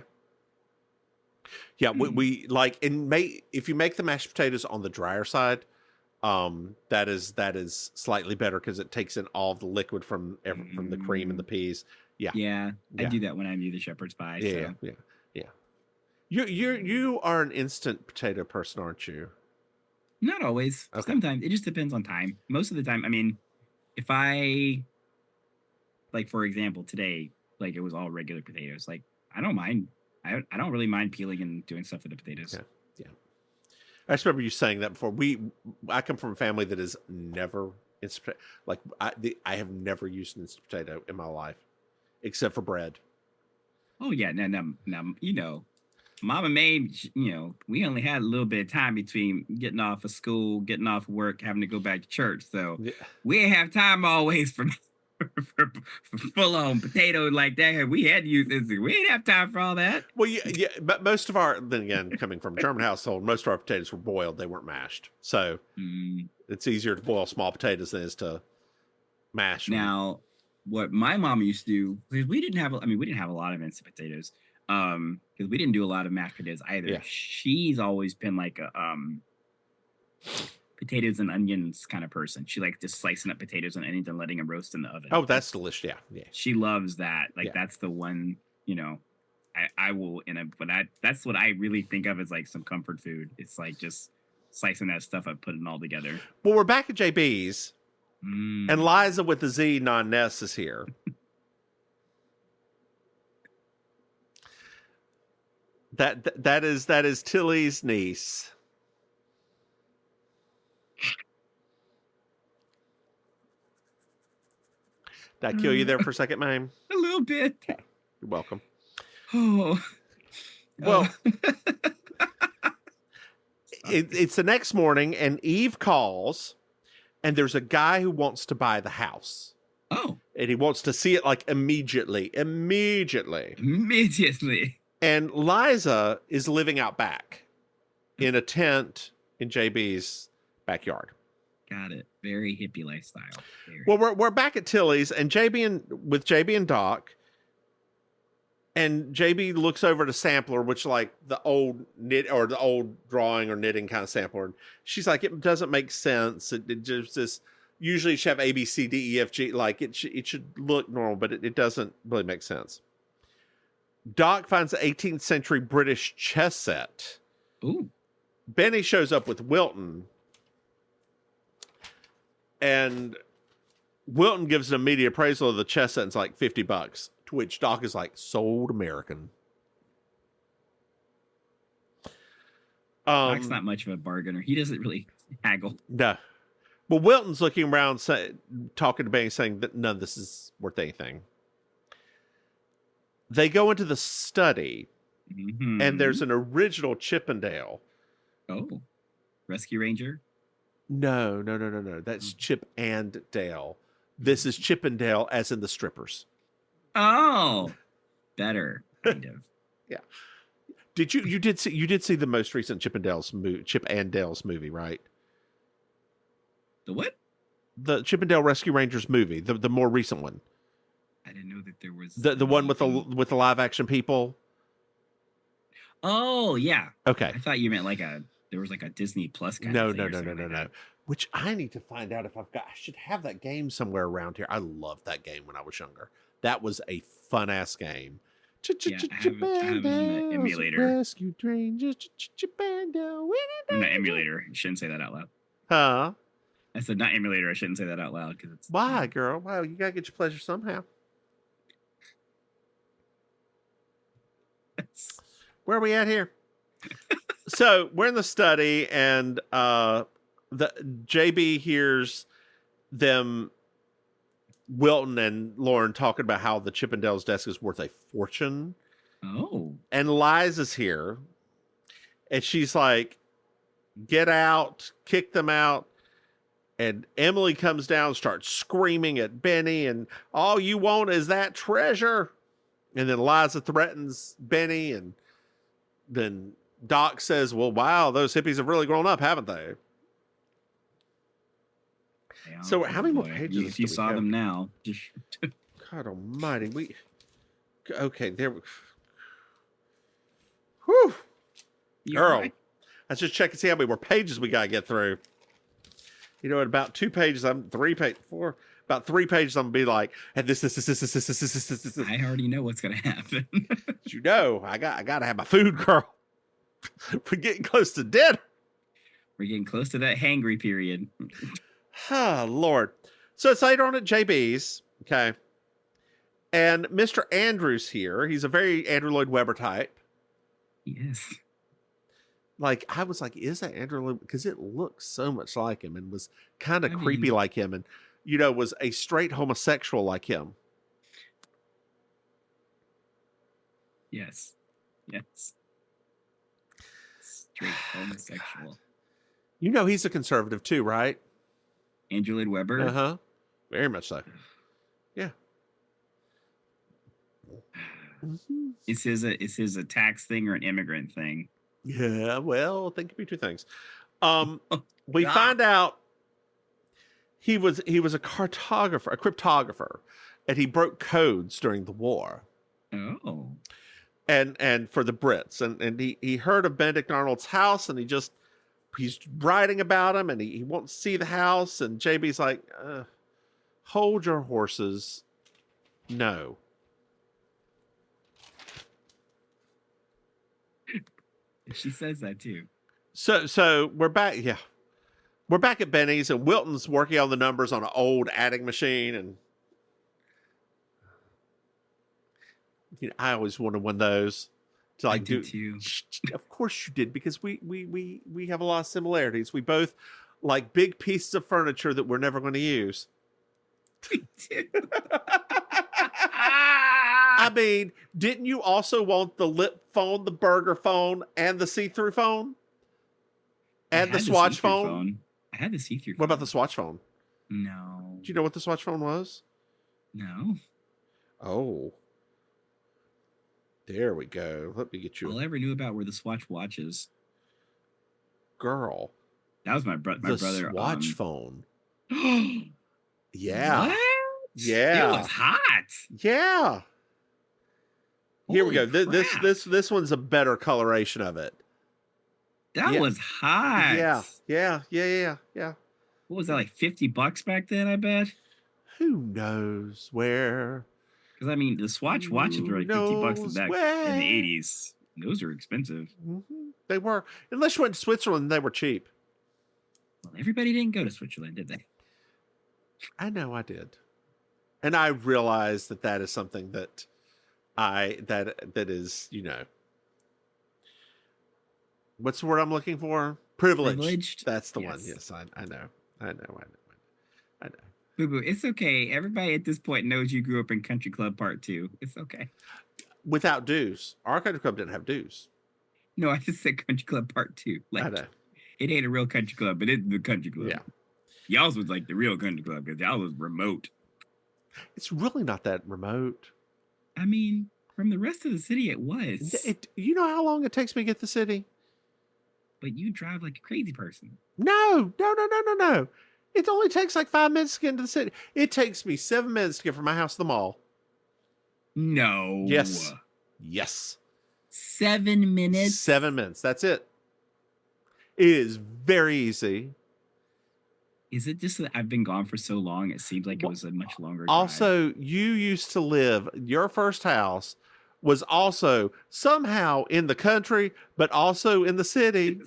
Yeah, we like, and if you make the mashed potatoes on the drier side, that is slightly better because it takes in all of the liquid from the cream and the peas. Yeah. I do that when I do the shepherd's pie. Yeah. You are an instant potato person, aren't you? Not always. Okay. Sometimes it just depends on time. Most of the time, I mean, if I, like, for example, today, like, it was all regular potatoes. Like, I don't mind. I don't really mind peeling and doing stuff with the potatoes. Yeah. I just remember you saying that before. I come from a family that is never instant. Like, I have never used an instant potato in my life, except for bread. Oh yeah, now you know, Mama Maim, you know, we only had a little bit of time between getting off of school, getting off work, having to go back to church. So we didn't have time always for full on potato like that. We had to use this. We didn't have time for all that. Well, yeah, but most of then again, coming from a German household, most of our potatoes were boiled. They weren't mashed. So it's easier to boil small potatoes than it is to mash. Now, what my mom used to do, because we didn't have a lot of instant potatoes, because we didn't do a lot of mashed potatoes either. Yeah. She's always been like a potatoes and onions kind of person. She likes just slicing up potatoes and onions and letting them roast in the oven. Oh, that's delicious. Yeah. She loves that. Like that's the one, you know, I will, that's what I really think of as like some comfort food. It's like just slicing that stuff up, putting it all together. Well, we're back at JB's, and Liza with the Z non-Ness is here. That is Tilly's niece. Did I kill you there for a second, Maim? A little bit. Okay. You're welcome. Oh. Well, it's the next morning, and Eve calls, and there's a guy who wants to buy the house. Oh. And he wants to see it like immediately. And Liza is living out back in a tent in JB's backyard. Got it. Very hippie lifestyle. Well, we're back at Tilly's, and JB and Doc, and JB looks over at a sampler, which like the old the old drawing or knitting kind of sampler. And she's like, it doesn't make sense. It just this. Usually, it should have A, B, C, D, E, F, G. Like it should look normal, but it doesn't really make sense. Doc finds an 18th century British chess set. Ooh. Benny shows up with Wilton. And Wilton gives an immediate appraisal of the chess set. And it's like $50. To which Doc is like, sold American. Doc's not much of a bargainer. He doesn't really haggle. No. Well, Wilton's looking around, talking to Benny, saying that none of this is worth anything. They go into the study, and there's an original Chippendale. Oh, Rescue Ranger? No. That's Chip and Dale. This is Chippendale, as in the strippers. Oh, better kind of. Yeah. You did see the most recent Chip and Dale's movie, right? The what? The Chip and Dale Rescue Rangers movie, the more recent one. I didn't know that there was the one with the live action people. Oh yeah. Okay. I thought you meant there was like a Disney Plus kind of thing. No. Which I need to find out if I should have that game somewhere around here. I loved that game when I was younger. That was a fun ass game. Yeah, I have it on the emulator. Rescue Rangers, not emulator. You shouldn't say that out loud. Huh? I said not emulator. I shouldn't say that out loud because it's. Why, girl? Wow, you gotta get your pleasure somehow. Where are we at here? So we're in the study, and the JB hears them, Wilton and Lauren, talking about how the Chippendale's desk is worth a fortune. Oh. And Liza's here, and she's like, "Get out! Kick them out!" And Emily comes down, starts screaming at Benny, and all you want is that treasure. And then Liza threatens Benny, and then Doc says, well, wow, those hippies have really grown up, haven't they? Yeah, so how many more pages? If you saw them now. God almighty. Okay, there we Whew. Girl. Right. Let's just check and see how many more pages we got to get through. You know, at about 2 pages, about 3 pages, I'm going to be like, and this. I already know what's going to happen. You know, I got to have my food, girl. We're getting close to dinner. We're getting close to that hangry period. Oh, Lord. So it's later on at JB's, okay? And Mr. Andrews here, he's a very Andrew Lloyd Webber type. Yes. Like, I was like, is that Andrew Lloyd? Because it looks so much like him and was kind of creepy like him and, you know, was a straight homosexual like him. Yes. Straight homosexual. You know he's a conservative too, right? Andrew Lloyd Webber? Uh-huh. Very much so. Yeah. Is his a tax thing or an immigrant thing? Yeah, well, think could be two things. We find out he was a cartographer, a cryptographer, and he broke codes during the war. Oh. And for the Brits. And he heard of Benedict Arnold's house, and he's writing about him, and he won't see the house, and JB's like, hold your horses. No. She says that too. So we're back. Yeah, we're back at Benny's, and Wilton's working on the numbers on an old adding machine, and I always wanted one of those to I did too. Of course you did, because we have a lot of similarities. We both like big pieces of furniture that we're never going to use. Me too. I mean, didn't you also want the lip phone, the burger phone, and the see-through phone? And the Swatch phone? I had the see-through phone. What about the Swatch phone? No. Do you know what the Swatch phone was? No. Oh. There we go. Let me get you. All I ever knew about were the Swatch watches. Girl. That was my brother. The Swatch phone. Yeah. What? Yeah. It was hot. Yeah. Here we go. Holy crap. This one's a better coloration of it. That was hot. Yeah. What was that, like $50 back then, I bet? Who knows where? Because, I mean, the Swatch watches were like $50 back in the 80s. Those are expensive. Mm-hmm. They were. Unless you went to Switzerland, they were cheap. Well, everybody didn't go to Switzerland, did they? I know I did. And I realized that is something that that is, what's the word I'm looking for? Privileged. That's the one. Yes, I know. Boo boo, it's okay. Everybody at this point knows you grew up in Country Club Part 2. It's okay. Without dues. Our country club didn't have dues. No, I just said Country Club Part 2. Like, I know. It ain't a real country club, but it's the country club. Yeah. Y'all's was like the real country club because y'all was remote. It's really not that remote. I mean, from the rest of the city, it was. You know how long it takes me to get to the city? But you drive like a crazy person. No. It only takes like 5 minutes to get into the city. It takes me 7 minutes to get from my house to the mall. No. Yes. 7 minutes? 7 minutes. That's it. It is very easy. Is it just that I've been gone for so long, it seems like it was a much longer drive? Also, you used to live, your first house was also somehow in the country, but also in the city.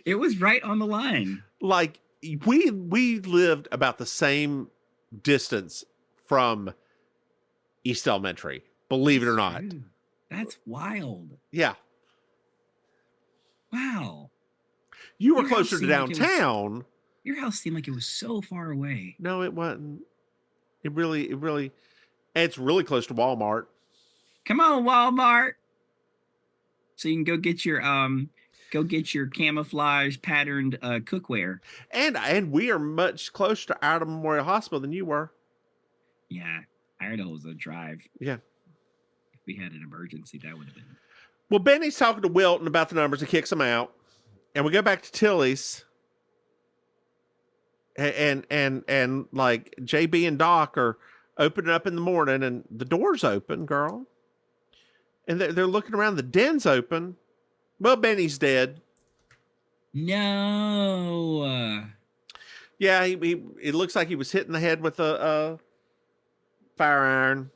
It was right on the line. Like, we lived about the same distance from East Elementary, believe it or not. That's wild. Yeah. Wow. You were closer to downtown. Your house seemed like it was so far away. No, it wasn't. It really, it's really close to Walmart. Come on, Walmart. So you can go get your camouflage patterned cookware. And we are much closer to Iredell Memorial Hospital than you were. Yeah, Iredell was a drive. Yeah. If we had an emergency, that would have been. Well, Benny's talking to Wilton about the numbers and kicks him out. And we go back to Tilly's. And like JB and Doc are opening up in the morning, and the door's open, girl. And they're looking around. The den's open. Well, Benny's dead. No. Yeah, it looks like he was hit in the head with a fire iron.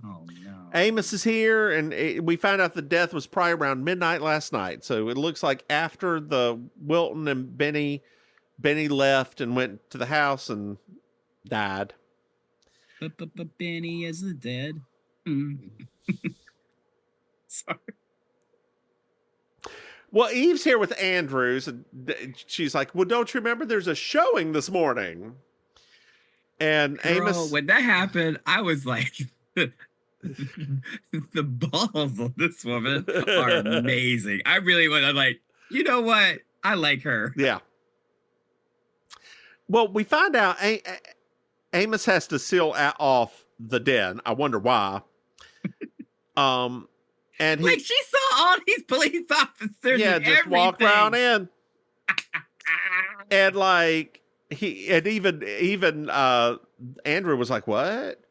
Oh, no. Amos is here, and we found out the death was probably around midnight last night. So it looks like after the Wilton and Benny left and went to the house and died. But Benny is dead. Sorry. Well, Eve's here with Andrews, and she's like, well, don't you remember there's a showing this morning? And Girl, Amos... when that happened, I was like, the balls of this woman are amazing. I really was. I'm like, you know what? I like her. Yeah. Well, we find out Amos has to seal off the den. I wonder why. And like she saw all these police officers. Yeah, and just everything. walked around in. And like even Andrew was like, what?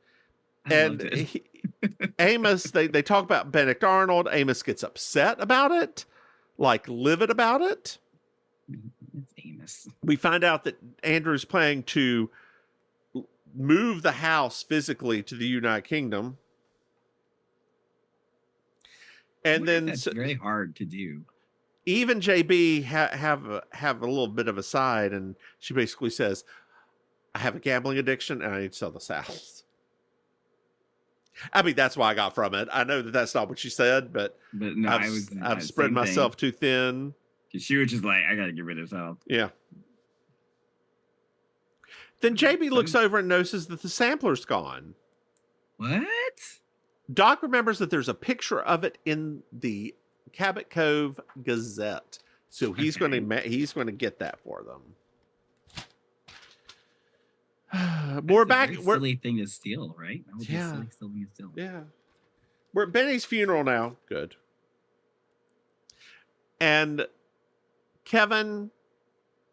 And Amos, they talk about Benedict Arnold. Amos gets upset about it, like livid about it. It's Amos. We find out that Andrew's planning to move the house physically to the United Kingdom. And then that's very hard to do. even JB have a little bit of a side, and she basically says, I have a gambling addiction and I need to sell this house. I mean, that's what I got from it. I know that that's not what she said, but no, I've spread myself too thin. She was just like, I got to get rid of this house. Yeah. Then JB looks over and notices that the sampler's gone. What? Doc remembers that there's a picture of it in the Cabot Cove Gazette, so he's going to get that for them. We're back. That's a very silly thing to steal, right? That would be a silly thing to steal. Yeah. We're at Benny's funeral now. Good. And Kevin,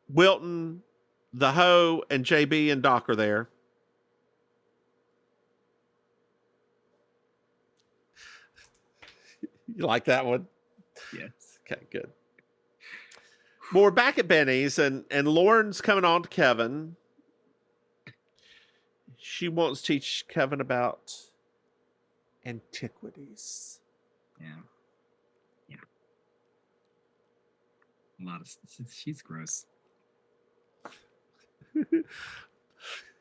Wilton, the Hoe, and JB and Doc are there. You like that one? Yes. Okay, good. Well, we're back at Benny's, and Lauren's coming on to Kevin. She wants to teach Kevin about antiquities. Yeah. A lot of she's gross. I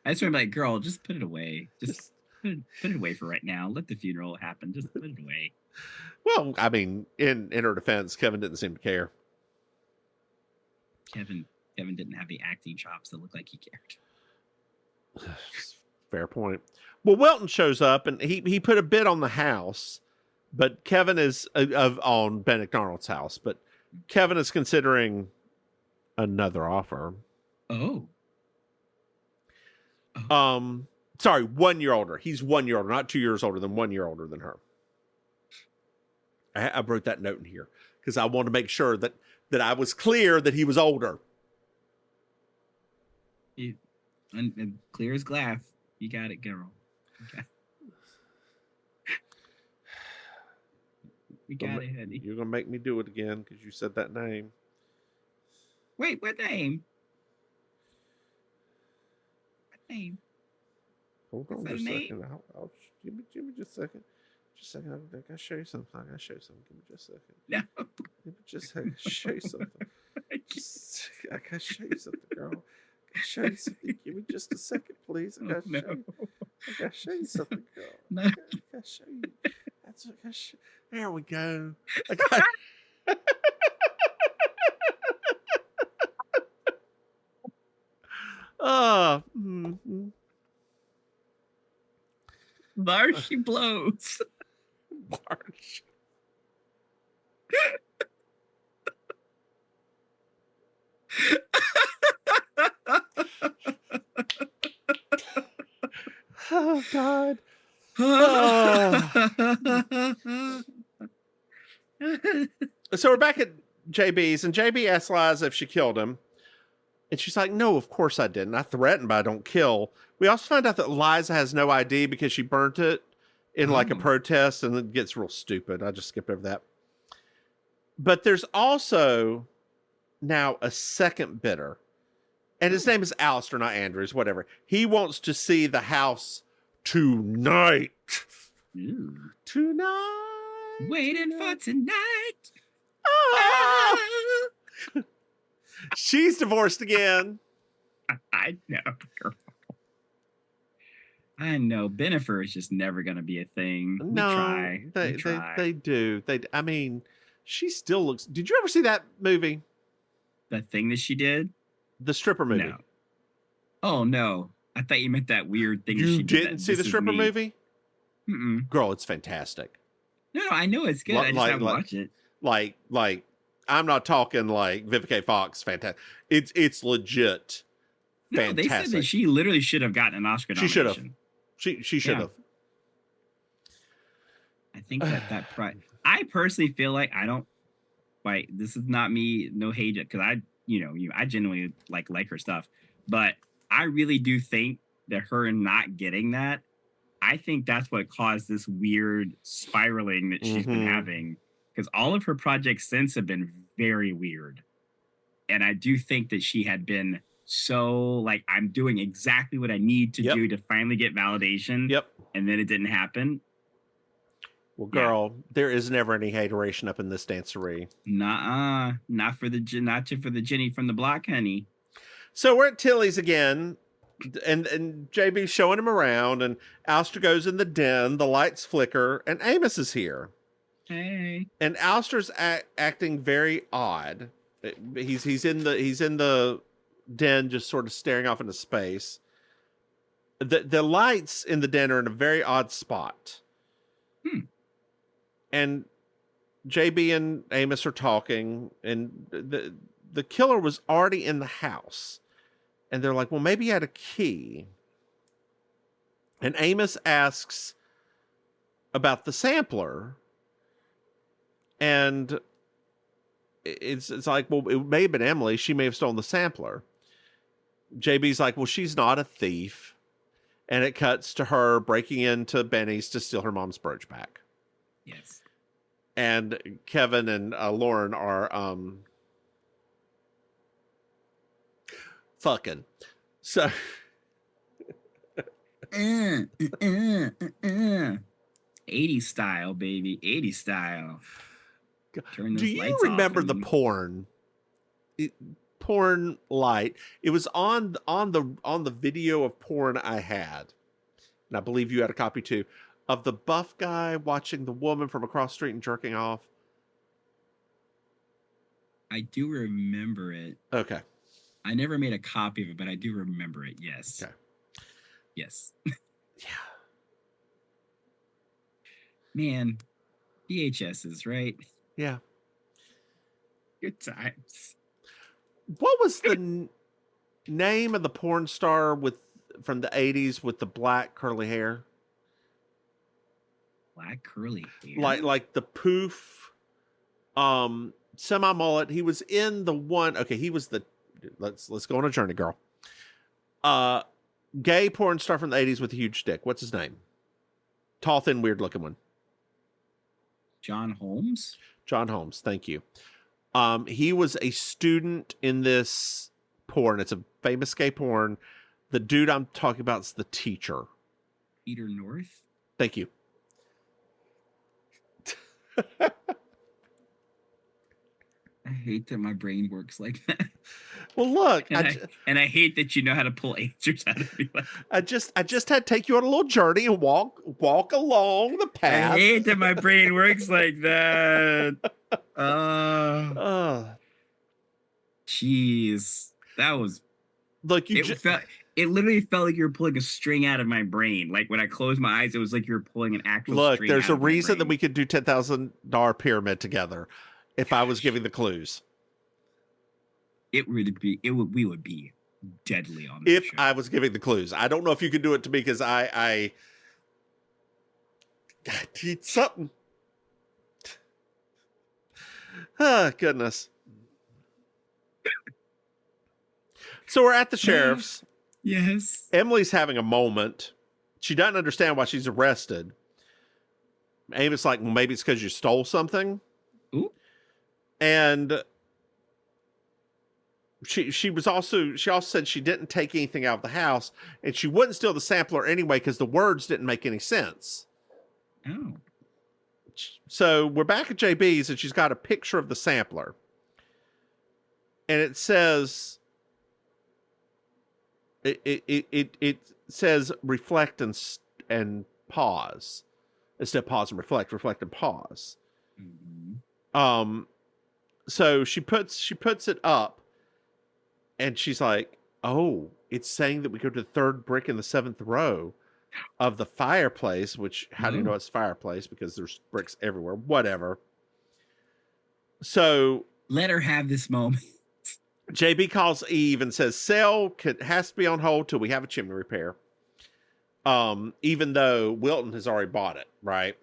just remember, like, girl, just put it away. Just put it away for right now. Let the funeral happen. Just put it away. Well, I mean, in her defense, Kevin didn't seem to care. Kevin didn't have the acting chops that looked like he cared. Fair point. Well, Wilton shows up, and he put a bid on the house, but Kevin is on Benedict Arnold's house, but Kevin is considering another offer. Oh. Sorry, 1 year older. He's 1 year older, not 2 years older than 1 year older than her. I wrote that note in here because I want to make sure that I was clear that he was older. And clear as glass. You got it, girl. We got it, honey. You're gonna make me do it again because you said that name. Wait, what name? What name? Hold on just a second. I'll give me just a second. Just a second. I gotta show you something. Give me just a second. No. Give me just a second. Show you something. I gotta show you something, girl. I gotta show you something. Give me just a second, please. I gotta show you something, girl. No. I gotta show you. There we go. Marshy blows. Marsh. Oh, God. So we're back at JB's, and JB asks Liza if she killed him. And she's like, no, of course I didn't. I threatened, but I don't kill. We also find out that Liza has no ID because she burnt it in like a protest, and it gets real stupid. I just skipped over that. But there's also now a second bidder. And his name is Alistair, not Andrews, whatever. He wants to see the house tonight. Ooh. Tonight. Waiting for tonight. Oh. She's divorced again. I know, girl. I know. Bennifer is just never going to be a thing. They do. I mean, she still looks. Did you ever see that movie? The thing that she did? The stripper movie. No. Oh, no. I thought you meant that weird thing. You she didn't see the stripper movie? Mm-mm. Girl, it's fantastic. No, I know it's good. I just haven't watched it. Like, I'm not talking like Vivica Fox. Fantastic. It's legit. No, fantastic. they said that she literally should have gotten an Oscar nomination. She should have. She should have. I think that I personally feel like I don't. Like, this is not me. No hate, because I genuinely like her stuff, but I really do think that her not getting that, I think that's what caused this weird spiraling that she's been having, because all of her projects since have been very weird. And I do think that she had been so like, I'm doing exactly what I need to do to finally get validation. Yep. And then it didn't happen. Well, girl, there is never any hateration up in this dancery. Nuh-uh. Not for the Jenny from the block, honey. So we're at Tilly's again, and JB's showing him around, and Alistair goes in the den, the lights flicker, and Amos is here. Hey. And Alistair's acting very odd. He's in the den, just sort of staring off into space. The lights in the den are in a very odd spot. And JB and Amos are talking, and the killer was already in the house. And they're like, well, maybe he had a key. And Amos asks about the sampler. And it's like, well, it may have been Emily. She may have stolen the sampler. JB's like, well, she's not a thief. And it cuts to her breaking into Benny's to steal her mom's brooch back. Yes. And Kevin and Lauren are fucking. So 80s style, baby. 80s style. Do you remember the porn? Porn light. It was on the video of porn I had. And I believe you had a copy too. Of the buff guy watching the woman from across the street and jerking off. I do remember it. Okay. I never made a copy of it, but I do remember it. Yes. Okay. Yes. Yeah. Man, VHSs, right? Yeah. Good times. What was the name of the porn star from the 80s with the black curly hair? Black curly hair? Like the poof semi-mullet. He was in the one. Okay, he was the let's go on a journey, girl. Gay porn star from the 80s with a huge dick. What's his name? Tall, thin, weird looking one. John Holmes? John Holmes, thank you. He was a student in this porn. It's a famous gay porn. The dude I'm talking about is the teacher. Peter North? Thank you. I hate that my brain works like that. Well, look, and I hate that you know how to pull answers out of me. I just had to take you on a little journey and walk along the path. I hate that my brain works like that. Jeez, that was. Look, it literally felt like you were pulling a string out of my brain. Like when I closed my eyes, it was like you were pulling an actual. Look, string there's out a of my reason that brain. we could do $10,000 pyramid together. If I was giving the clues, we would be deadly on this if show. I was giving the clues. I don't know if you could do it to me because I need something. Oh, goodness. So we're at the sheriff's. Yes. Emily's having a moment. She doesn't understand why she's arrested. Amos like, well, maybe it's because you stole something. Ooh. And she also said she didn't take anything out of the house, and she wouldn't steal the sampler anyway because the words didn't make any sense. Oh. So we're back at JB's, and she's got a picture of the sampler, and it says it says reflect and pause instead of pause and reflect and pause. Mm-hmm. So she puts it up, and she's like, oh, it's saying that we go to the third brick in the seventh row of the fireplace, which how do you know it's fireplace? Because there's bricks everywhere. Whatever. So let her have this moment. JB calls Eve and says, sale has to be on hold till we have a chimney repair. Even though Wilton has already bought it, right?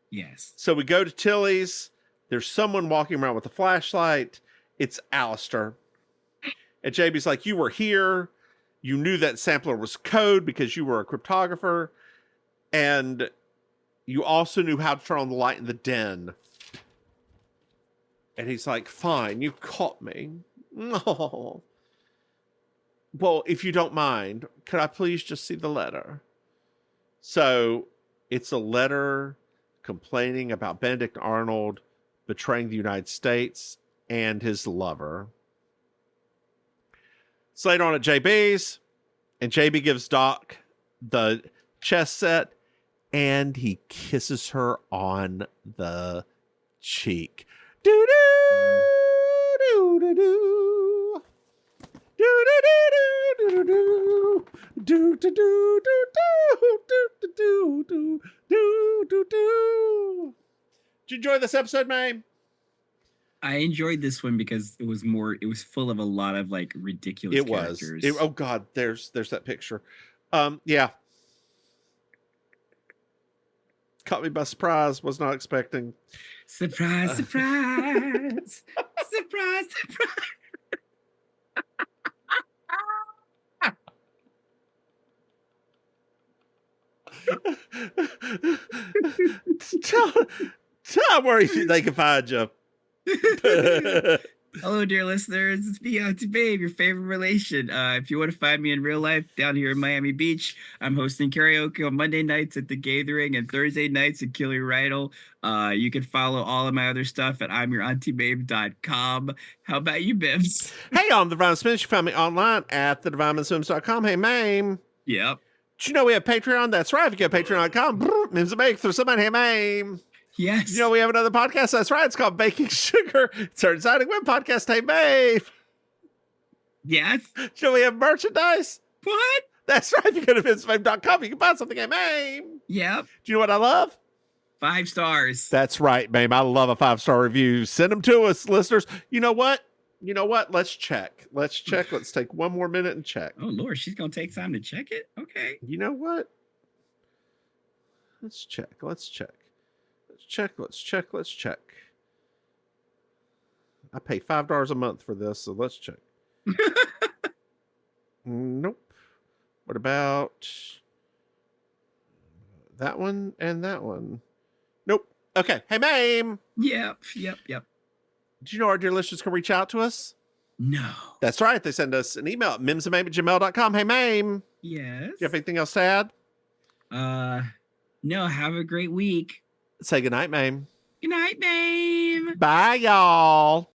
Yes. So we go to Tilly's. There's someone walking around with a flashlight. It's Alistair. And JB's like, you were here. You knew that sampler was code because you were a cryptographer. And you also knew how to turn on the light in the den. And he's like, fine, you caught me. No. Well, if you don't mind, could I please just see the letter? So it's a letter complaining about Benedict Arnold betraying the United States and his lover. It's later on at JB's, and JB gives Doc the chess set, and he kisses her on the cheek. Do do do do do do do do do do do do do do do do do do. Did you enjoy this episode, Maim? I enjoyed this one because it was full of a lot of like ridiculous characters. Oh God, there's that picture. Yeah. Caught me by surprise. Was not expecting. Surprise, surprise. Surprise, surprise. Tell where they can find you. Hello, dear listeners. It's me, Auntie Maim, your favorite relation. If you want to find me in real life down here in Miami Beach, I'm hosting karaoke on Monday nights at the Gathering and Thursday nights at Killy Rydell. You can follow all of my other stuff at I'mYourAuntieMaim.com. How about you, Mims? Hey, I'm the Divine Spinach. You found me online at thedivineSwims.com. Hey, Maim. Yep. Did you know we have Patreon? That's right. If you go to patreon.com, Mims and Bake through somebody. Hey, Maim. Yes. You know, we have another podcast. That's right. It's called Baking Sugar. It's our exciting web podcast. Hey, Maim. Yes. You know, we have merchandise. What? That's right. If you go to MimsMaim.com, you can buy something. Hey, Maim. Yep. Do you know what I love? 5 stars. That's right, Maim. I love a 5-star review. Send them to us, listeners. You know what? Let's check. Let's take one more minute and check. Oh, Lord. She's going to take time to check it? Okay. You know what? Let's check. I pay $5 a month for this, so let's check. Nope. What about that one and that one? Nope. Okay. Hey, Maim. Yep. Do you know our dear listeners can reach out to us? No. That's right. They send us an email at mimsandmaim@gmail.com. Hey, Maim. Yes. Do you have anything else to add? No. Have a great week. Say goodnight, Maim. Good night, Maim. Bye, y'all.